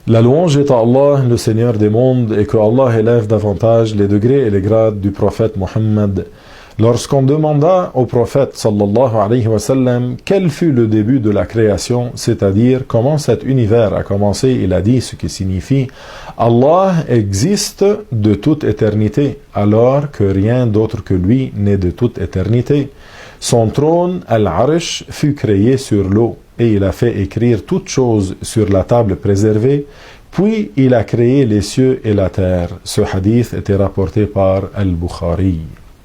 La louange est à Allah, le Seigneur des mondes, et que Allah élève davantage les degrés et les grades du prophète Mohammed. Lorsqu'on demanda au prophète sallallahu alayhi wa sallam quel fut le début de la création, c'est-à-dire comment cet univers a commencé, il a dit ce qui signifie Allah existe de toute éternité, alors que rien d'autre que lui n'est de toute éternité. Son trône, Al-Arish, fut créé sur l'eau, et il a fait écrire toutes choses sur la table préservée, puis il a créé les cieux et la terre. Ce hadith était rapporté par Al-Bukhari.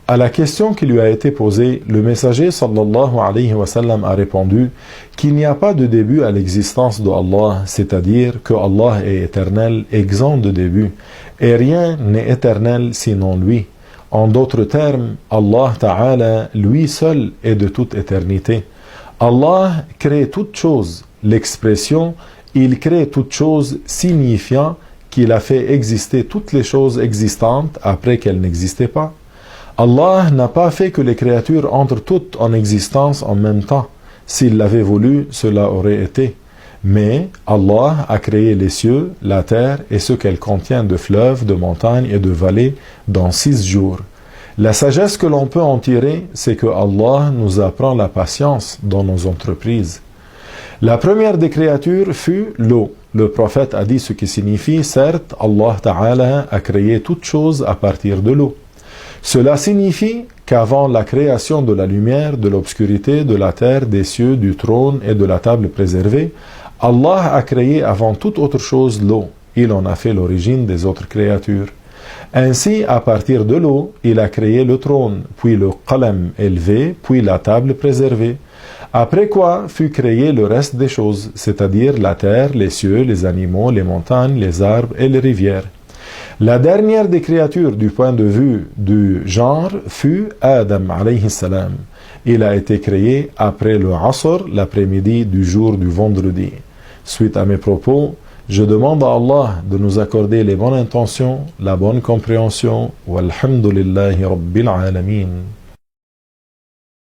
À la question qui lui a été posée, le messager sallallahu alayhi wa sallam a répondu qu'il n'y a pas de début à l'existence de Allah, c'est-à-dire que Allah est éternel, exempt de début, et rien n'est éternel sinon lui. En d'autres termes, Allah Ta'ala, lui seul, est de toute éternité. Allah crée toutes choses. L'expression « il crée toutes choses » signifiant qu'il a fait exister toutes les choses existantes après qu'elles n'existaient pas. Allah n'a pas fait que les créatures entrent toutes en existence en même temps. S'il l'avait voulu, cela aurait été. Mais Allah a créé les cieux, la terre et ce qu'elle contient de fleuves, de montagnes et de vallées dans 6 jours. La sagesse que l'on peut en tirer, c'est que Allah nous apprend la patience dans nos entreprises. La première des créatures fut l'eau. Le prophète a dit ce qui signifie, certes, Allah Ta'ala a créé toutes choses à partir de l'eau. Cela signifie qu'avant la création de la lumière, de l'obscurité, de la terre, des cieux, du trône et de la table préservée, Allah a créé avant toute autre chose l'eau. Il en a fait l'origine des autres créatures. Ainsi, à partir de l'eau, il a créé le trône, puis le qalam élevé, puis la table préservée. Après quoi fut créé le reste des choses, c'est-à-dire la terre, les cieux, les animaux, les montagnes, les arbres et les rivières. La dernière des créatures du point de vue du genre fut Adam alayhi salam. Il a été créé après le Asr, l'après-midi du jour du vendredi. Suite à mes propos, je demande à Allah de nous accorder les bonnes intentions, la bonne compréhension. Walhamdulillahi Rabbil Alamin.